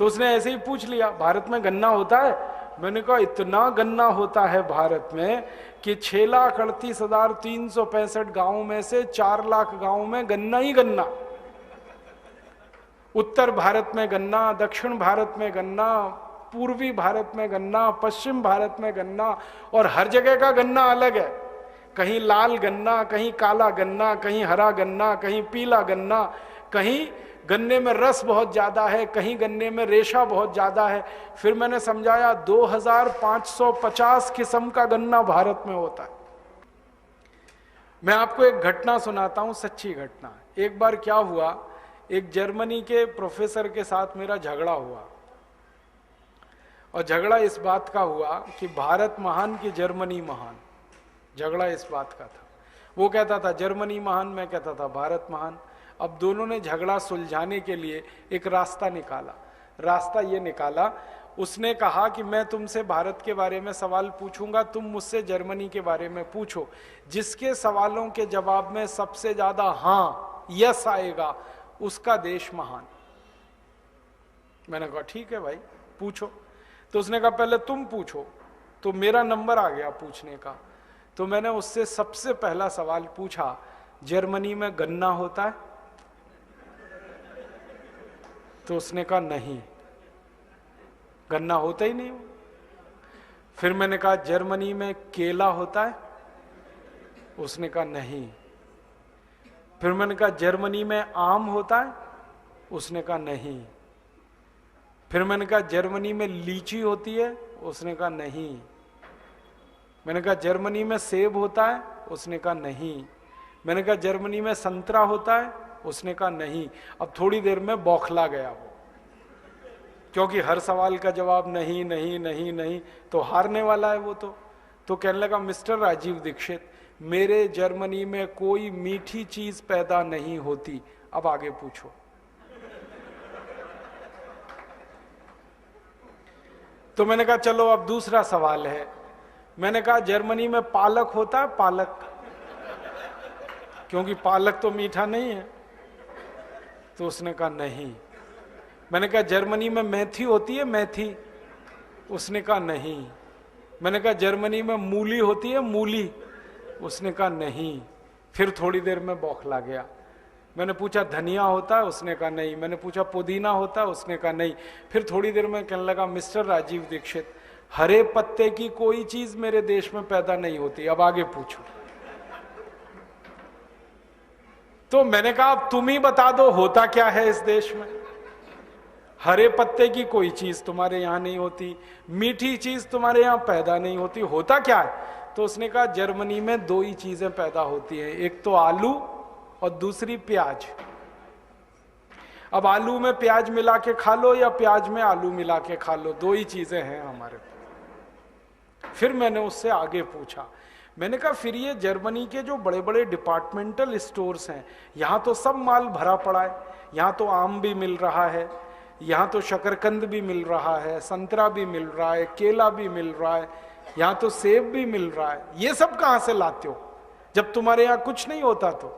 तो उसने ऐसे ही पूछ लिया, भारत में गन्ना होता है? मैंने कहा इतना गन्ना होता है भारत में कि 6,38,365 गांवों में से 4 लाख गांवों में गन्ना ही गन्ना। उत्तर भारत में गन्ना, दक्षिण भारत में गन्ना, पूर्वी भारत में गन्ना, पश्चिम भारत में गन्ना, और हर जगह का गन्ना अलग है। कहीं लाल गन्ना, कहीं काला गन्ना, कहीं हरा गन्ना, कहीं पीला गन्ना, कहीं गन्ने में रस बहुत ज्यादा है, कहीं गन्ने में रेशा बहुत ज्यादा है। फिर मैंने समझाया 2550 किस्म का गन्ना भारत में होता है। मैं आपको एक घटना सुनाता हूं, सच्ची घटना। एक बार क्या हुआ, एक जर्मनी के प्रोफेसर के साथ मेरा झगड़ा हुआ, और झगड़ा इस बात का हुआ कि भारत महान कि जर्मनी महान। झगड़ा इस बात का था। वो कहता था जर्मनी महान, मैं कहता था भारत महान। अब दोनों ने झगड़ा सुलझाने के लिए एक रास्ता निकाला। रास्ता ये निकाला, उसने कहा कि मैं तुमसे भारत के बारे में सवाल पूछूंगा, तुम मुझसे जर्मनी के बारे में पूछो। जिसके सवालों के जवाब में सबसे ज्यादा हाँ, यस आएगा, उसका देश महान। मैंने कहा ठीक है भाई, पूछो। तो उसने कहा पहले तुम पूछो। तो मेरा नंबर आ गया पूछने का। तो मैंने उससे सबसे पहला सवाल पूछा, जर्मनी में गन्ना होता है? तो उसने कहा नहीं, गन्ना होता ही नहीं। फिर मैंने कहा जर्मनी में केला होता है? उसने कहा नहीं। फिर मैंने कहा जर्मनी में आम होता है? उसने कहा नहीं। फिर मैंने कहा जर्मनी में लीची होती है? उसने कहा नहीं। मैंने कहा जर्मनी में सेब होता है? उसने कहा नहीं। मैंने कहा जर्मनी में संतरा होता है? उसने कहा नहीं। अब थोड़ी देर में बौखला गया वो, क्योंकि हर सवाल का जवाब नहीं नहीं नहीं नहीं, तो हारने वाला है वो। तो कहने लगा मिस्टर राजीव दीक्षित, मेरे जर्मनी में कोई मीठी चीज पैदा नहीं होती, अब आगे पूछो। तो मैंने कहा चलो अब दूसरा सवाल है। मैंने कहा जर्मनी में पालक होता है? पालक, क्योंकि पालक तो मीठा नहीं है। तो उसने कहा नहीं। मैंने कहा जर्मनी में मेथी होती है? मेथी? उसने कहा नहीं। मैंने कहा जर्मनी में मूली होती है? मूली? उसने कहा नहीं। फिर थोड़ी देर में बौखला गया। मैंने पूछा धनिया होता है? उसने कहा नहीं। मैंने पूछा पुदीना होता है? उसने कहा नहीं। फिर थोड़ी देर में कहने लगा मिस्टर राजीव दीक्षित, हरे पत्ते की कोई चीज मेरे देश में पैदा नहीं होती, अब आगे पूछो। तो मैंने कहा अब तुम ही बता दो होता क्या है इस देश में। हरे पत्ते की कोई चीज तुम्हारे यहां नहीं होती, मीठी चीज तुम्हारे यहां पैदा नहीं होती, होता क्या है? तो उसने कहा जर्मनी में दो ही चीजें पैदा होती हैं, एक तो आलू और दूसरी प्याज। अब आलू में प्याज मिला के खा लो या प्याज में आलू मिला के खा लो, दो ही चीजें हैं हमारे पास। फिर मैंने उससे आगे पूछा, मैंने कहा फिर ये जर्मनी के जो बड़े बड़े डिपार्टमेंटल स्टोर्स हैं, यहां तो सब माल भरा पड़ा है, यहां तो आम भी मिल रहा है, यहां तो शकरकंद भी मिल रहा है, संतरा भी मिल रहा है, केला भी मिल रहा है, यहां तो सेब भी मिल रहा है, ये सब कहां से लाते हो जब तुम्हारे यहां कुछ नहीं होता? तो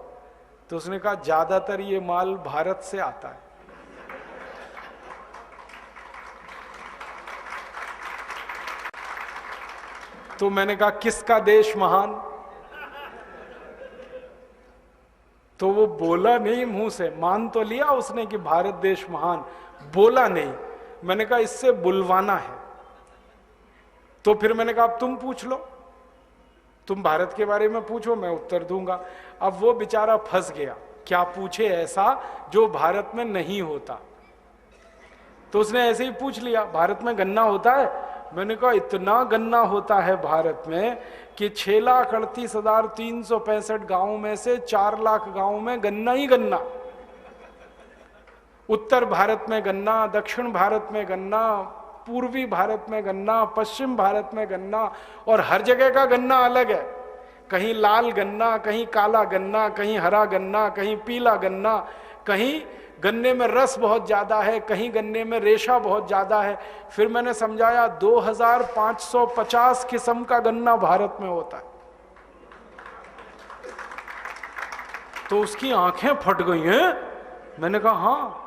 उसने कहा ज्यादातर ये माल भारत से आता है। तो मैंने कहा किसका देश महान? तो वो बोला नहीं मुंह से, मान तो लिया उसने कि भारत देश महान, बोला नहीं। मैंने कहा इससे बुलवाना है। तो फिर मैंने कहा अब तुम पूछ लो, तुम भारत के बारे में पूछो, मैं उत्तर दूंगा। अब वो बेचारा फंस गया, क्या पूछे ऐसा जो भारत में नहीं होता। तो उसने ऐसे ही पूछ लिया भारत में गन्ना होता है? मैंने कहा इतना गन्ना होता है भारत में कि 6,38,365 गांवों में से 4 लाख गांवों में गन्ना ही गन्ना। उत्तर भारत में गन्ना, दक्षिण भारत में गन्ना, पूर्वी भारत में गन्ना, पश्चिम भारत में गन्ना, और हर जगह का गन्ना अलग है। कहीं लाल गन्ना, कहीं काला गन्ना, कहीं हरा गन्ना, कहीं पीला गन्ना, कहीं गन्ने में रस बहुत ज्यादा है, कहीं गन्ने में रेशा बहुत ज्यादा है। फिर मैंने समझाया 2550 किस्म का गन्ना भारत में होता है। तो उसकी आंखें फट गई हैं। मैंने कहा हाँ,